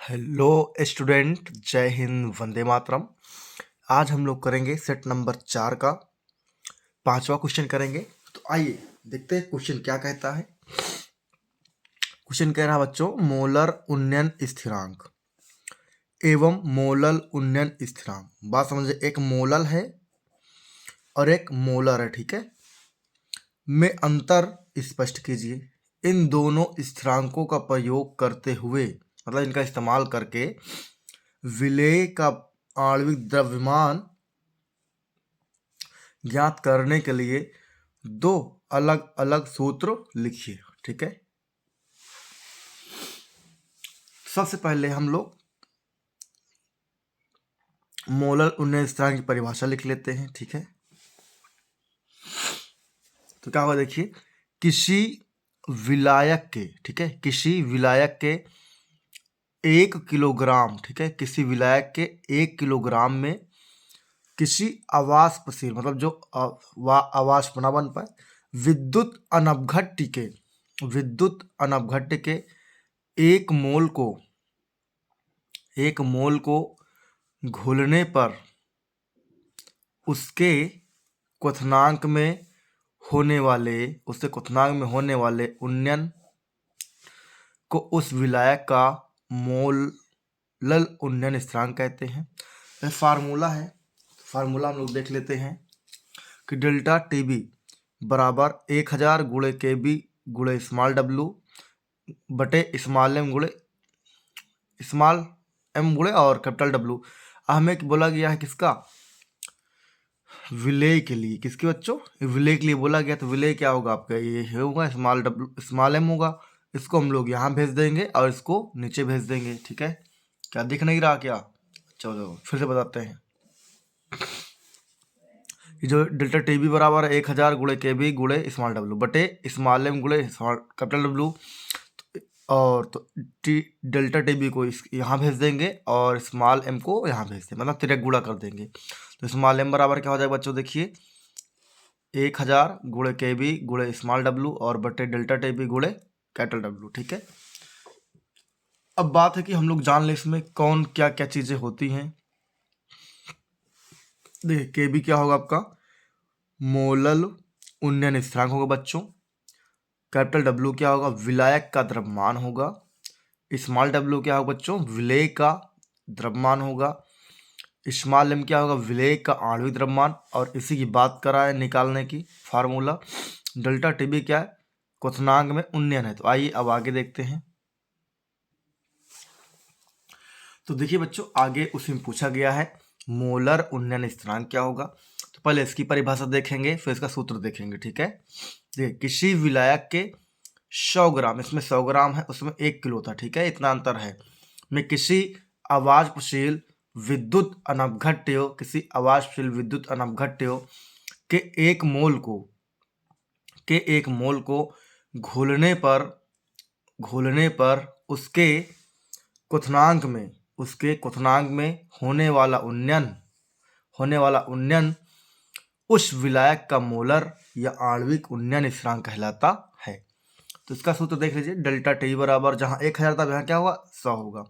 Hello student, जय हिंद, वंदे मातरम। आज हम लोग करेंगे सेट नंबर 4 का 5वां क्वेश्चन करेंगे। तो आइए देखते हैं क्वेश्चन क्या कहता है। क्वेश्चन कह रहा है बच्चों, मोलर उन्नयन स्थिरांक एवं मोलल उन्नयन स्थिरांक। बात समझे, एक मोलल है और एक मोलर है, ठीक है। में अंतर स्पष्ट कीजिए। इन दोनों स्थिरांकों का प्रयोग करते हुए, मतलब इनका इस्तेमाल करके विलेय का आणविक द्रव्यमान ज्ञात करने के लिए दो अलग अलग सूत्र लिखिए, ठीक है। सबसे पहले हम लोग मोलर उन्नयन स्थिरांक की परिभाषा लिख लेते हैं, ठीक है। तो क्या होगा, देखिए, किसी विलायक के, ठीक है, किसी विलायक के 1 किलोग्राम, ठीक है, किसी विलायक के 1 किलोग्राम में किसी अवाष्पशील, मतलब जो अवाष्प ना बन पाए, विद्युत अनपघट्य के एक मोल को घोलने पर उसके क्वथनांक में होने वाले उन्नयन को उस विलायक का मोलल उन्नयन स्थिरांक कहते हैं। यह फार्मूला है। फार्मूला हम लोग देख लेते हैं कि डेल्टा टीबी बराबर 1000 गुणे केबी गुणे स्मॉल डब्लू बटे स्मॉल एम गुणे और कैपिटल डब्लू। हमें बोला गया है किसका, विलेय के लिए। किसके बच्चों, विलेय के लिए बोला गया। तो विलेय क्या होगा आपका, ये होगा स्मॉल एम होगा। इसको हम लोग यहाँ भेज देंगे और इसको नीचे भेज देंगे, ठीक है। क्या दिख नहीं रहा क्या? चलो फिर से बताते हैं। जो डेल्टा टीबी बराबर है 1000 गुणे केबी गुणे स्मॉल डब्लू बटे स्मॉल एम गुणे कैपिटल डब्लू। और तो डेल्टा टीबी को यहाँ भेज देंगे और स्मॉल एम को यहाँ भेज देंगे, मतलब तिरक गुणा कर देंगे। तो स्मॉल एम बराबर क्या हो जाएगा बच्चों, देखिए 1000 गुणे केबी गुणे स्मॉल डब्लू और बटे डेल्टा टीबी गुणे कैपिटल डब्लू, ठीक है। अब बात है कि हम लोग जान लें इसमें कौन क्या क्या चीजें होती हैं। देखिए, केबी क्या होगा आपका, मोलल उन्नयन स्थिरांक होगा बच्चों। कैपिटल डब्लू क्या होगा, विलायक का द्रव्यमान होगा। स्मॉल डब्लू क्या होगा बच्चों, विलेय का द्रव्यमान होगा। स्मॉल एम क्या होगा, विलेय का आणविक द्रव्यमान। और इसी की बात करा है निकालने की फार्मूला। डेल्टा टीबी क्या है, क्वथनांक में उन्नयन है। तो आइए अब आगे देखते हैं। तो देखिए बच्चों, आगे उसमें पूछा गया है मोलर उन्नयन स्थिरांक क्या होगा। तो पहले इसकी परिभाषा देखेंगे, फिर इसका सूत्र देखेंगे, ठीक है। देखिए, किसी विलायक के 100 ग्राम, इसमें 100 ग्राम है, उसमें 1 किलो था, ठीक है, इतना अंतर है, में किसी अवाष्पशील विद्युत अनपघट्य के एक मोल को घोलने पर उसके क्वथनांक में होने वाला उन्नयन उस विलायक का मोलर या आणविक उन्नयन स्थिरांक कहलाता है। तो इसका सूत्र देख लीजिए, डेल्टा टी बराबर, जहां 1000 था यहाँ क्या होगा, 100 होगा।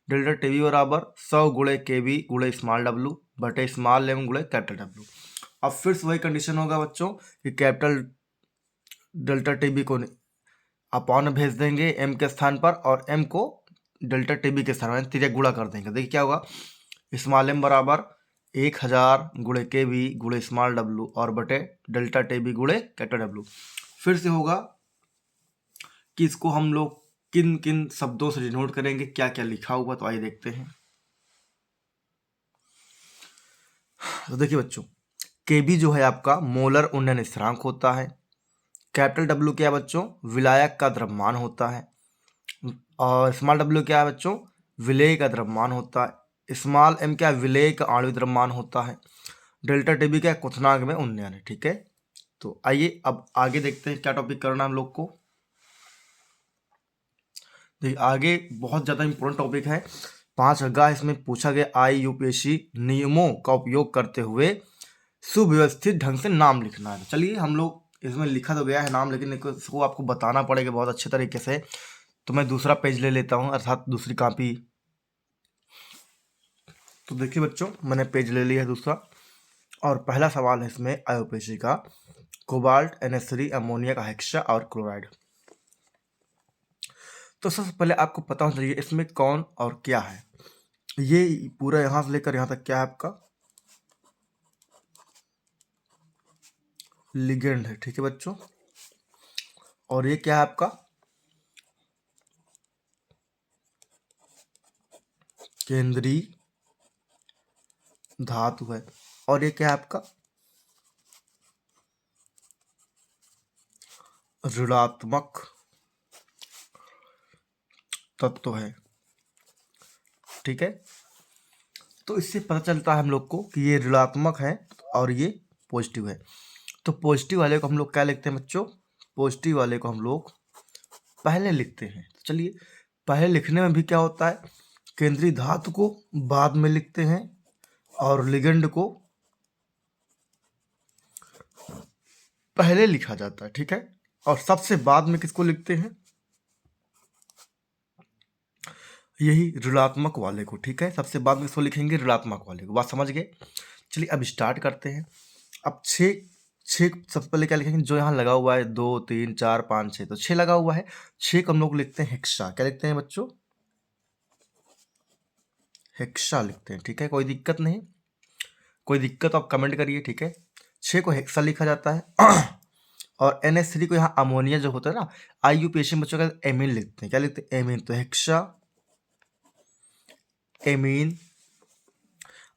डेल्टा टीबी बराबर 100 गुणे केबी गुणे स्मॉल डब्लू बटे स्मॉल एम गुणे कैपिटल डब्लू। अब फिर से वही कंडीशन होगा बच्चों कि कैपिटल डेल्टा टीबी को अपॉन भेज देंगे एम के स्थान पर, और एम को डेल्टा टीबी के स्थान पर तिर्यक गुणा कर देंगे। देखिए क्या होगा, स्मॉल एम बराबर 1000 गुणे केबी गुणे स्मॉल डब्लू और बटे डेल्टा टीबी गुणे कैपिटल डब्लू। फिर से होगा कि इसको हम लोग किन किन शब्दों से डिनोट करेंगे, क्या क्या लिखा हुआ, तो आइए देखते हैं। तो देखिए बच्चों, केबी जो है आपका मोलर उन्नयन स्थिरांक होता है। कैपिटल डब्लू क्या है बच्चों, विलायक का द्रव्यमान होता है। और स्मॉल डब्लू क्या है बच्चों, विलेय का द्रव्यमान होता है। स्मॉल एम क्या है, विलेय का आणविक द्रव्यमान होता है। डेल्टा टीबी क्या है, क्वथनांक में उन्नयन है, ठीक है। तो आइए अब आगे देखते हैं क्या टॉपिक करना हम लोग को। देखिए, आगे बहुत ज़्यादा इंपॉर्टेंट टॉपिक है। 5 अगस्त इसमें पूछा गया IUPAC नियमों का उपयोग करते हुए सुव्यवस्थित ढंग से नाम लिखना है। चलिए, हम लोग इसमें लिखा तो गया है नाम, लेकिन इसको आपको बताना पड़ेगा बहुत अच्छे तरीके से। तो मैं दूसरा पेज ले लेता हूँ, अर्थात दूसरी कॉपी। तो देखिए बच्चों, मैंने पेज ले लिया है दूसरा, और पहला सवाल है इसमें आयोपेशी का, कोबाल्ट, NH3, अमोनिया का हेक्सा और क्लोराइड। तो सबसे पहले आपको पता होना चाहिए इसमें कौन और क्या है। ये पूरा यहाँ से लेकर यहाँ तक क्या है आपका लिगेंड है, ठीक है बच्चों। और ये क्या है आपका केंद्रीय धातु है। और ये क्या है आपका ऋणात्मक तत्व है, ठीक है। तो इससे पता चलता है हम लोग को कि ये ऋणात्मक है और ये पॉजिटिव है। तो पॉजिटिव वाले को हम लोग क्या लिखते हैं बच्चों, पॉजिटिव वाले को हम लोग पहले लिखते हैं। तो चलिए, पहले लिखने में भी क्या होता है, केंद्रीय धातु को बाद में लिखते हैं और लिगेंड को पहले लिखा जाता है, ठीक है। और सबसे बाद में किसको लिखते हैं, यही ऋणात्मक वाले को, ठीक है। सबसे बाद में किसको लिखेंगे, ऋणात्मक वाले को। बात समझ गए। चलिए अब स्टार्ट करते हैं। अब छः छः सबसे पहले क्या लिखेंगे, जो यहाँ लगा हुआ है 2 3 4 5 6, तो 6 लगा हुआ है, 6 को हम लोग लिखते हैं हेक्सा। क्या लिखते हैं बच्चों, हेक्सा लिखते हैं, ठीक है। कोई दिक्कत नहीं, कोई दिक्कत आप कमेंट करिए, ठीक है। 6 को हेक्सा लिखा जाता है। और NH3 को यहाँ अमोनिया जो होता है ना, IUPAC बच्चों का एमीन लिखते हैं। क्या लिखते हैं, एमीन। तो हेक्सा एमीन।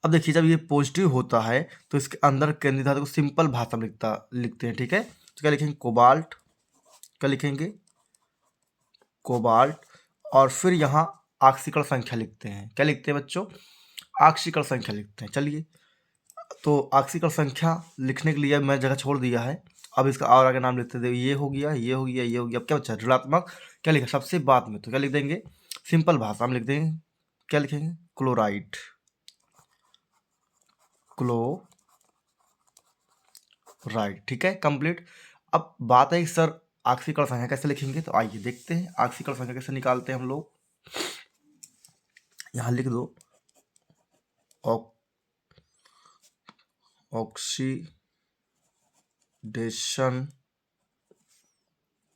अब देखिए, जब ये पॉजिटिव होता है तो इसके अंदर केंद्रीय धातु को सिंपल भाषा में लिखते हैं, ठीक है। तो क्या लिखेंगे, कोबाल्ट। क्या लिखेंगे, कोबाल्ट। और फिर यहाँ ऑक्सीकरण संख्या लिखते हैं। क्या लिखते हैं बच्चों, ऑक्सीकरण संख्या लिखते हैं। चलिए, तो ऑक्सीकरण संख्या लिखने के लिए मैं जगह छोड़ दिया है। अब इसका और आगे नाम लिखते थे, ये हो गया, ये हो गया, ये हो गया। अब क्या बचा, ऋणात्मक। क्या लिखा सबसे बाद में, तो क्या लिख देंगे, सिंपल भाषा में लिख देंगे। क्या लिखेंगे, क्लोराइड, क्लोराइड, ठीक है, कंप्लीट। अब बात है कि सर ऑक्सीकरण संख्या कैसे लिखेंगे, तो आइए देखते हैं ऑक्सीकरण संख्या कैसे निकालते हैं हम लोग। यहाँ लिख दो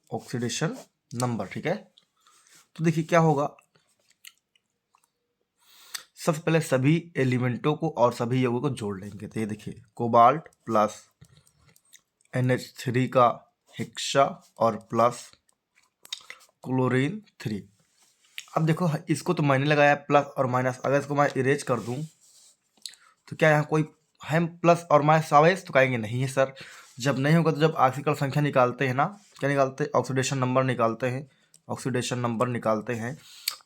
ऑक्सीडेशन नंबर, ठीक है। तो देखिए क्या होगा, सबसे पहले सभी एलिमेंटों को और सभी यौगों को जोड़ लेंगे। तो ये देखिए, कोबाल्ट प्लस NH3 का हेक्सा और प्लस क्लोरीन 3। अब देखो, इसको तो मैंने लगाया प्लस और माइनस, अगर इसको मैं इरेज कर दूं तो क्या यहाँ कोई है प्लस और माइनस आवेश, तो कहेंगे नहीं है सर। जब नहीं होगा तो जब ऑक्सीकरण संख्या निकालते हैं ना, क्या निकालते हैं, ऑक्सीडेशन नंबर निकालते हैं, ऑक्सीडेशन नंबर निकालते हैं,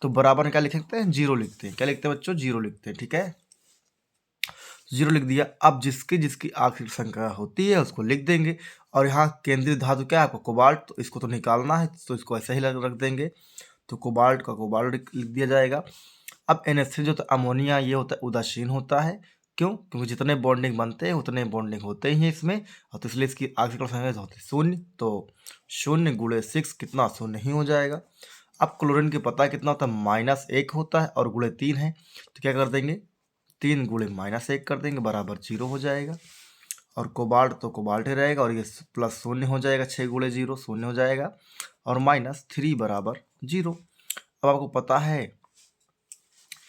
तो बराबर में क्या लिखते हैं, 0 लिखते हैं। क्या लिखते हैं बच्चों, 0 लिखते हैं, ठीक है। 0 लिख दिया। अब जिसकी जिसकी ऑक्सीकरण संख्या होती है उसको लिख देंगे। और यहाँ केंद्रीय धातु क्या है आपको, कोबाल्ट, तो इसको तो निकालना है, तो इसको ऐसे ही रख देंगे। तो कोबाल्ट का कोबाल्ट लिख दिया जाएगा। अब NH3 जो अमोनिया, ये होता है उदासीन होता है। क्यों, क्योंकि जितने बॉन्डिंग बनते हैं उतने बॉन्डिंग होते ही हैं इसमें, और तो इसलिए इसकी ऑक्सीकरण संख्या होती है 0। तो 0 गुणे 6 कितना, 0 ही हो जाएगा। अब क्लोरीन की पता है कितना होता है, -1 होता है और गुणे 3 है, तो क्या कर देंगे, 3 गुणे -1 कर देंगे, बराबर 0 हो जाएगा। और कोबाल्ट तो कोबाल्ट ही रहेगा, और ये प्लस 0 हो जाएगा, 6 गुणे 0 0 हो जाएगा, और -3 बराबर 0। अब आपको पता है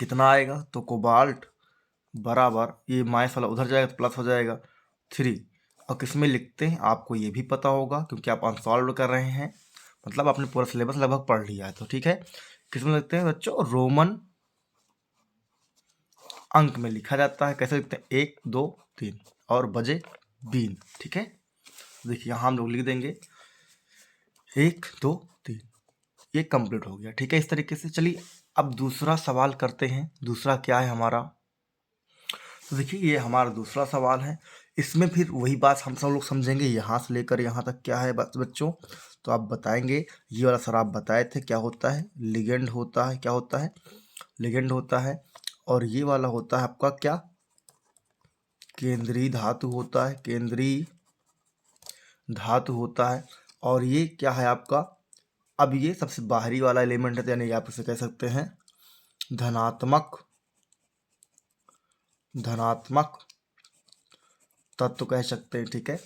कितना आएगा, तो कोबाल्ट बराबर, ये माइनस वाला उधर जाएगा तो प्लस हो जाएगा 3। और किस में लिखते हैं आपको ये भी पता होगा, क्योंकि आप अनसॉल्व कर रहे हैं, मतलब आपने पूरा सिलेबस लगभग पढ़ लिया है, तो ठीक है। किस में लिखते हैं बच्चों, रोमन अंक में लिखा जाता है। कैसे लिखते हैं, 1 2 3 और बजे बीन, ठीक है। देखिए यहाँ हम लोग लिख देंगे 1 2 3, ये कंप्लीट हो गया, ठीक है, इस तरीके से। चलिए अब दूसरा सवाल करते हैं। दूसरा क्या है हमारा, तो देखिए ये हमारा दूसरा सवाल है। इसमें फिर वही बात हम सब लोग समझेंगे, यहाँ से लेकर यहाँ तक क्या है बच्चों, तो आप बताएंगे। ये वाला सर आप बताए थे क्या होता है, लिगेंड होता है। क्या होता है, लिगेंड होता है। और ये वाला होता है आपका क्या, केंद्रीय धातु होता है, केंद्रीय धातु होता है। और ये क्या है आपका, अब ये सबसे बाहरी वाला एलिमेंट है, यानी आप इसे कह सकते हैं धनात्मक धनात्मक तत्व कह सकते हैं। ठीक है,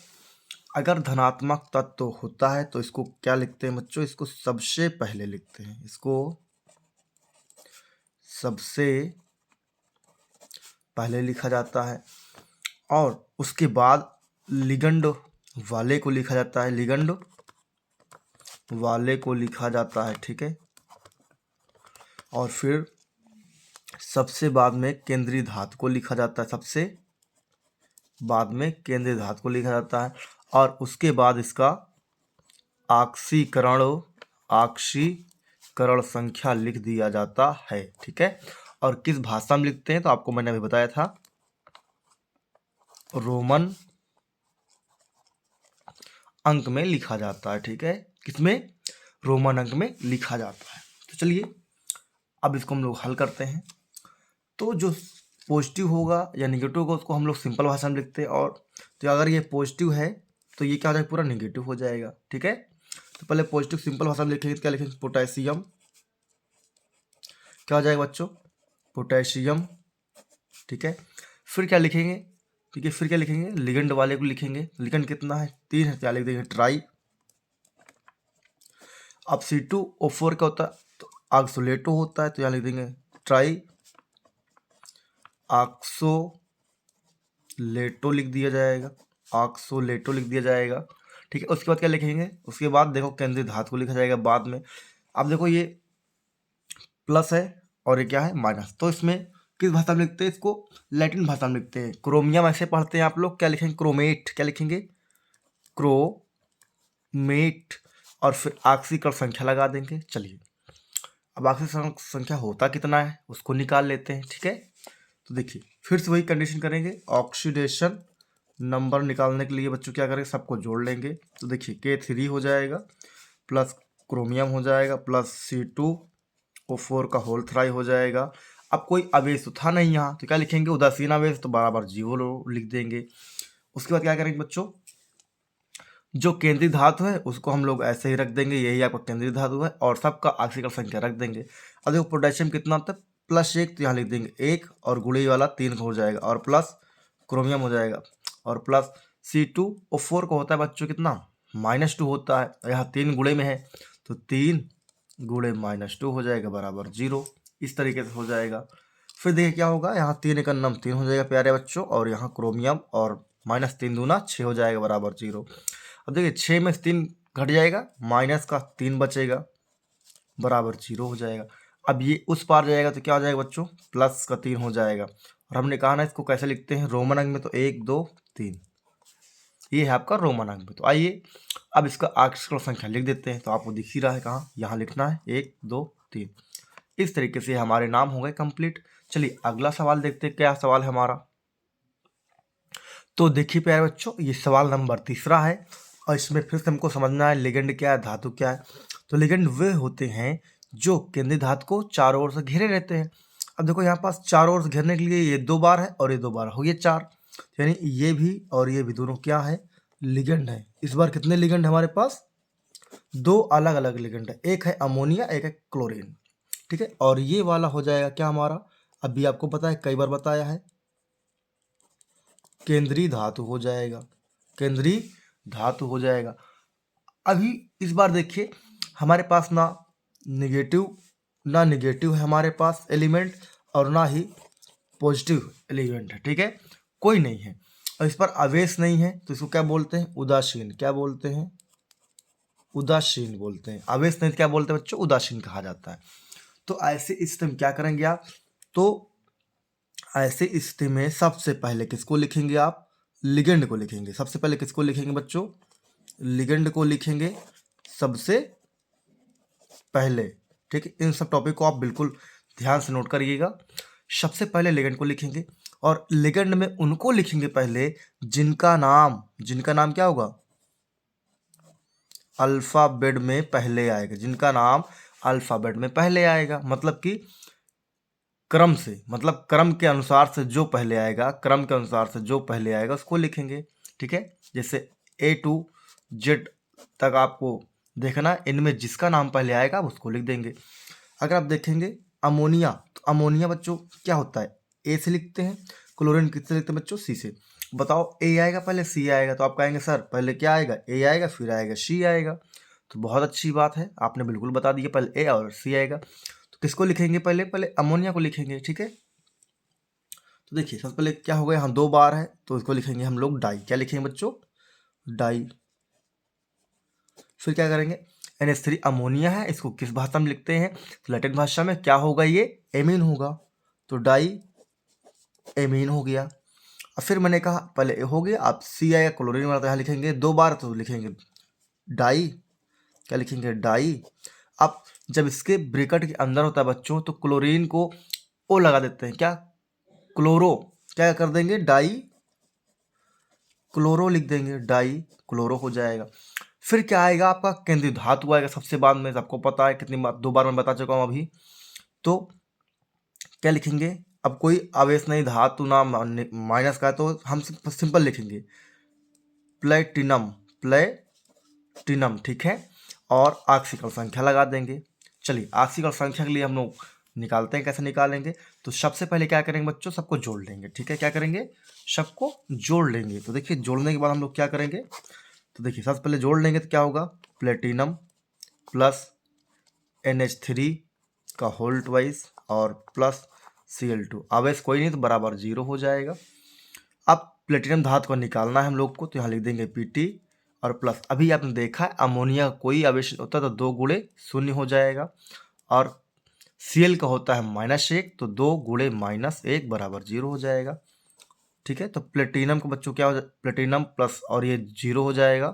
अगर धनात्मक तत्व होता है तो इसको क्या लिखते हैं बच्चों, इसको सबसे पहले लिखते हैं, इसको सबसे पहले लिखा जाता है और उसके बाद लिगंड वाले को लिखा जाता है, लिगंड वाले को लिखा जाता है। ठीक है, और फिर सबसे बाद में केंद्रीय धातु को लिखा जाता है, सबसे बाद में केंद्रीय धातु को लिखा जाता है और उसके बाद इसका आक्सीकरण संख्या लिख दिया जाता है। ठीक है, और किस भाषा में लिखते हैं तो आपको मैंने अभी बताया था, रोमन अंक में लिखा जाता है। ठीक है, किसमें, रोमन अंक में लिखा जाता है। तो चलिए अब इसको हम लोग हल करते हैं। तो जो पॉजिटिव होगा या निगेटिव होगा उसको हम लोग सिंपल भाषा में लिखते हैं, और तो अगर ये पॉजिटिव है तो ये क्या हो जाएगा, पूरा निगेटिव हो जाएगा। ठीक है, तो पहले पॉजिटिव सिंपल भाषा में लिखेंगे तो क्या लिखेंगे, पोटेशियम, क्या हो जाएगा बच्चों, पोटेशियम। ठीक है, फिर क्या लिखेंगे, ठीक है, फिर क्या लिखेंगे, लिगेंड वाले को लिखेंगे, लिगेंड कितना है, 3 है, क्या लिख देंगे, ट्राई। अब C2O4 क्या होता है, तो ऑक्सोलेटो होता है, तो यहाँ लिख देंगे ट्राई ऑक्सोलेटो लिख दिया जाएगा, ऑक्सोलेटो लिख दिया जाएगा। ठीक है, उसके बाद क्या लिखेंगे, उसके बाद देखो केंद्रीय धातु को लिखा जाएगा बाद में। अब देखो ये प्लस है और ये क्या है, माइनस, तो इसमें किस भाषा में लिखते हैं, इसको लैटिन भाषा में लिखते हैं। क्रोमियम ऐसे पढ़ते हैं आप लोग, क्या लिखेंगे, क्रोमेट, क्या लिखेंगे, क्रोमेट, और फिर ऑक्सीकरण संख्या लगा देंगे। चलिए अब ऑक्सीकरण संख्या होता कितना है उसको निकाल लेते हैं। ठीक है, तो देखिए फिर से वही कंडीशन करेंगे, ऑक्सीडेशन नंबर निकालने के लिए बच्चों क्या करेंगे, सबको जोड़ लेंगे। तो देखिए K3 हो जाएगा प्लस क्रोमियम हो जाएगा प्लस C2O4 का होल थ्राई हो जाएगा। अब कोई आवेश तो था नहीं यहाँ, तो क्या लिखेंगे, उदासीन आवेश, तो बराबर 0 लिख देंगे। उसके बाद क्या करेंगे बच्चों, जो केंद्रीय धातु है उसको हम लोग ऐसे ही रख देंगे, यही आपका केंद्रीय धातु है, और सबका ऑक्सीकरण संख्या रख देंगे। अब देखो पोटेशियम कितना होता है, +1, तो यहाँ लिख देंगे 1 और गुणे वाला 3 हो जाएगा, और प्लस क्रोमियम हो जाएगा, और प्लस C2O4 को होता है बच्चों कितना, -2 होता है, यहाँ 3 गुणे में है तो 3 गुणे -2 हो जाएगा बराबर 0। इस तरीके से हो जाएगा। फिर देखिए क्या होगा, यहाँ 3 × 9 3 हो जाएगा प्यारे बच्चों, और यहाँ क्रोमियम और -3 दूना 6 हो जाएगा बराबर 0। अब देखिए 6 में से 3 घट जाएगा, माइनस का 3 बचेगा बराबर 0 हो जाएगा। अब ये उस पार जाएगा तो क्या हो जाएगा बच्चों, प्लस का 3 हो जाएगा। और हमने कहा ना इसको कैसे लिखते हैं, रोमन अंक में, तो 1 2 3, ये है आपका रोमन अंक में। तो आइए अब इसका ऑक्सीकरण संख्या लिख देते हैं, तो आपको दिख ही रहा है कहाँ, यहाँ लिखना है 1 2 3। इस तरीके से हमारे नाम हो गए कंप्लीट। चलिए अगला सवाल देखते हैं, क्या सवाल है हमारा। तो देखिए प्यारे बच्चों, ये सवाल नंबर 3 है, और इसमें फिर से हमको समझना है लिगेंड क्या है, धातु क्या है। तो लिगेंड वे होते हैं जो केंद्रीय धातु को चारों ओर से घेरे रहते हैं। अब देखो यहाँ पास चारों ओर से घेरने के लिए ये 2 बार है और ये 2 बार हो गए 4, यानी ये भी और ये भी दोनों क्या है, लिगेंड है। इस बार कितने लिगेंड हमारे पास, 2 अलग अलग लिगेंड है, एक है अमोनिया एक है क्लोरीन। ठीक है, और ये वाला हो जाएगा क्या हमारा, अभी आपको पता है कई बार बताया है, केंद्रीय धातु हो जाएगा, केंद्रीय धातु हो जाएगा। अभी इस बार देखिए हमारे पास ना नेगेटिव है हमारे पास एलिमेंट, और ना ही पॉजिटिव एलिमेंट है। ठीक है, कोई नहीं है, और इस पर आवेश नहीं है, तो इसको क्या बोलते हैं, उदासीन, क्या बोलते हैं, उदासीन बोलते हैं। आवेश नहीं तो क्या बोलते हैं बच्चों, उदासीन कहा जाता है। तो ऐसे स्थिति में क्या करेंगे आप, तो ऐसे स्थिति में सबसे पहले किसको लिखेंगे आप, लिगेंड को लिखेंगे। सबसे पहले किसको लिखेंगे बच्चों, लिगेंड को लिखेंगे सबसे पहले। ठीक है, इन सब टॉपिक को आप बिल्कुल ध्यान से नोट करिएगा। सबसे पहले लिगेंड को लिखेंगे, और लिगेंड में उनको लिखेंगे पहले जिनका नाम क्या होगा, अल्फाबेट में पहले आएगा, जिनका नाम अल्फाबेट में पहले आएगा, मतलब कि क्रम से, मतलब क्रम के अनुसार से जो पहले आएगा, क्रम के अनुसार से जो पहले आएगा उसको लिखेंगे। ठीक है, जैसे A to Z तक आपको देखना है, इनमें जिसका नाम पहले आएगा आप उसको लिख देंगे। अगर आप देखेंगे अमोनिया, तो अमोनिया बच्चों क्या होता है, ए से लिखते हैं, क्लोरीन किससे लिखते हैं बच्चों? सी से। बताओ ए आएगा पहले सी आएगा, तो आप कहेंगे सर पहले क्या आएगा? ए आएगा, फिर आएगा सी आएगा। तो बहुत अच्छी बात है, आपने बिल्कुल बता दिया, पहले ए और सी आएगा। तो किसको लिखेंगे? पहले अमोनिया को लिखेंगे, ठीक है। तो देखिए सबसे पहले क्या हो गया, यहाँ 2 बार है तो इसको लिखेंगे हम लोग डाई। क्या लिखेंगे बच्चों? डाई। फिर क्या करेंगे? NH3 अमोनिया है, इसको किस भाषा में लिखते हैं? तो लैटिन भाषा में क्या होगा? ये एमीन होगा, तो डाई एमीन हो गया। अब फिर मैंने कहा पहले ए हो गया, आप सी आएगा, क्लोरीन वाला तो यहाँ लिखेंगे 2 बार, तो लिखेंगे डाई। क्या लिखेंगे? डाई। अब जब इसके ब्रैकेट के अंदर होता है बच्चों, तो क्लोरीन को ओ लगा देते हैं, क्या? क्लोरो। क्या कर देंगे? डाई क्लोरो लिख देंगे, डाई क्लोरो हो जाएगा। फिर क्या आएगा? आपका केंद्रीय धातु आएगा सबसे बाद में, सबको पता है कितनी बार, 2 बार मैं बता चुका हूँ अभी। तो क्या लिखेंगे? अब कोई आवेश नहीं, धातु ना माइनस का है, तो हम सिंपल लिखेंगे प्लेटिनम, प्लेटिनम, ठीक है। और आक्सीकरण संख्या लगा देंगे। चलिए आक्सीकरण संख्या के लिए हम लोग निकालते हैं, कैसे निकालेंगे? तो सबसे पहले क्या करेंगे बच्चों? सबको जोड़ लेंगे, ठीक है। क्या करेंगे? सबको जोड़ लेंगे। तो देखिए जोड़ने के बाद हम लोग क्या करेंगे? तो देखिए सबसे पहले जोड़ लेंगे तो क्या होगा? प्लेटिनम प्लस NH3 का होल ट्वाइस और प्लस Cl2, आवेश कोई नहीं तो बराबर 0 हो जाएगा। अब प्लेटिनम धातु को निकालना है हम लोग को, तो यहाँ लिख देंगे Pt और प्लस, अभी आपने देखा है अमोनिया का कोई आवेश होता है तो 2 गुणे 0 हो जाएगा, और Cl का होता है -1, तो 2 गुणे -1 बराबर 0 हो जाएगा, ठीक है। तो प्लेटिनम का बच्चों क्या हो जाए? प्लेटिनम प्लस और ये 0 हो जाएगा,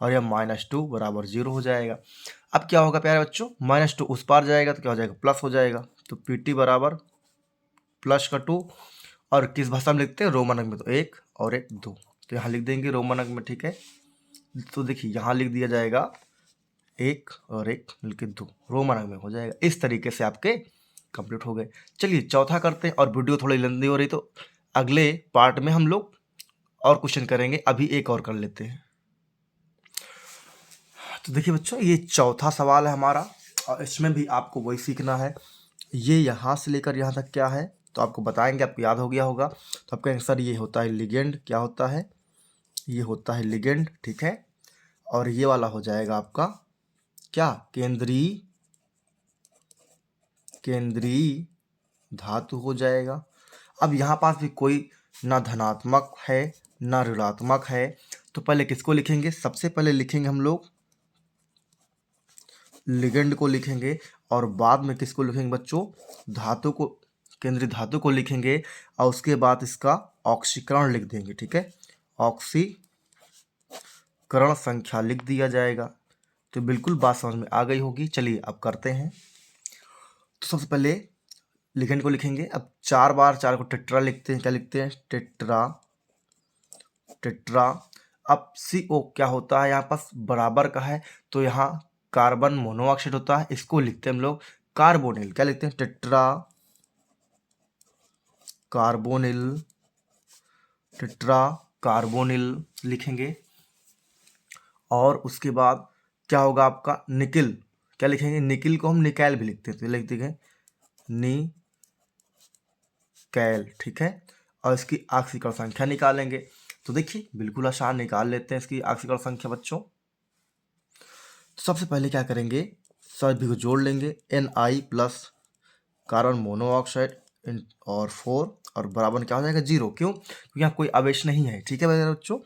और यह -2 बराबर 0 हो जाएगा। अब क्या होगा प्यारे बच्चों? -2 उस पार जाएगा तो क्या हो जाएगा? प्लस हो जाएगा। तो Pt बराबर प्लस का 2, और किस भाषा में लिखते हैं? रोमन अंक में, तो 1 और 1 2, तो यहाँ लिख देंगे रोमन अंक में, ठीक है। तो देखिए यहाँ लिख दिया जाएगा 1 और 1 मिलकर 2, रोमन अंक में हो जाएगा। इस तरीके से आपके कंप्लीट हो गए। चलिए चौथा करते हैं, और वीडियो थोड़ी लंबी हो रही तो अगले पार्ट में हम लोग और क्वेश्चन करेंगे, अभी एक और कर लेते हैं। तो देखिए बच्चों ये चौथा सवाल है हमारा, और इसमें भी आपको वही सीखना है। ये यहाँ से लेकर यहाँ तक क्या है तो आपको बताएंगे, आपको याद हो गया होगा। तो आप कहेंगे सर ये होता है लिगेंड। क्या होता है? ये होता है लिगेंड, ठीक है। और ये वाला हो जाएगा आपका क्या? केंद्रीय धातु हो जाएगा। अब यहाँ पास भी कोई ना धनात्मक है ना ऋणात्मक है, तो पहले किसको लिखेंगे? सबसे पहले लिखेंगे हम लोग लिगेंड को लिखेंगे, और बाद में किसको लिखेंगे बच्चों? धातु को, केंद्रीय धातु को लिखेंगे, और उसके बाद इसका ऑक्सीकरण लिख देंगे, ठीक है। ऑक्सीकरण संख्या लिख दिया जाएगा। तो बिल्कुल बात समझ में आ गई होगी। चलिए अब करते हैं। तो सबसे पहले लिगेंड को लिखेंगे। अब 4 बार 4 को टेट्रा लिखते हैं। क्या लिखते हैं? टेट्रा। अब CO क्या होता है? यहाँ पास बराबर का है, तो यहाँ कार्बन मोनोऑक्साइड होता है, इसको लिखते हैं हम लोग कार्बोनिल। क्या लिखते हैं? टेट्रा कार्बोनिल लिखेंगे। और उसके बाद क्या होगा आपका? निकिल। क्या लिखेंगे? निकिल को हम निकैल भी लिखते हैं, तो लिख देंगे निकैल, ठीक है। और इसकी ऑक्सीकरण संख्या निकालेंगे। तो देखिए बिल्कुल आसान, निकाल लेते हैं इसकी ऑक्सीकरण संख्या बच्चों। तो सबसे पहले क्या करेंगे? सभी को जोड़ लेंगे। Na प्लस कार्बन मोनोऑक्साइड और 4 और बराबर क्या हो जाएगा? 0। क्यों? क्योंकि यहाँ कोई आवेश नहीं है, ठीक है मेरे बच्चों।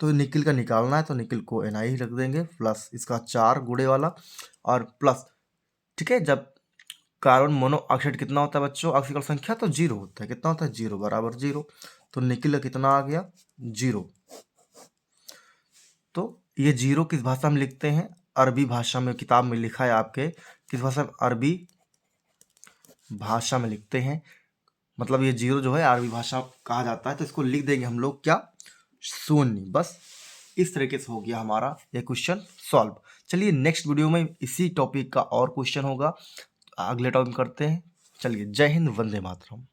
तो निकिल का निकालना है, तो निकिल को Na ही रख देंगे, प्लस इसका 4 गुणे वाला और प्लस, ठीक है। जब कार्बन मोनोऑक्साइड कितना होता है बच्चों? ऑक्सीकरण संख्या तो 0 होता है। कितना होता है? 0 बराबर 0। तो निकिल का कितना आ गया? 0। तो ये 0 किस भाषा में लिखते हैं? अरबी भाषा में, किताब में लिखा है आपके, किस भाषा में? अरबी भाषा में लिखते हैं। मतलब ये 0 जो है अरबी भाषा कहा जाता है, तो इसको लिख देंगे हम लोग क्या? 0। बस इस तरीके से हो गया हमारा ये क्वेश्चन सॉल्व। चलिए नेक्स्ट वीडियो में इसी टॉपिक का और क्वेश्चन होगा, अगले टॉपिक करते हैं। चलिए जय हिंद, वंदे मातरम।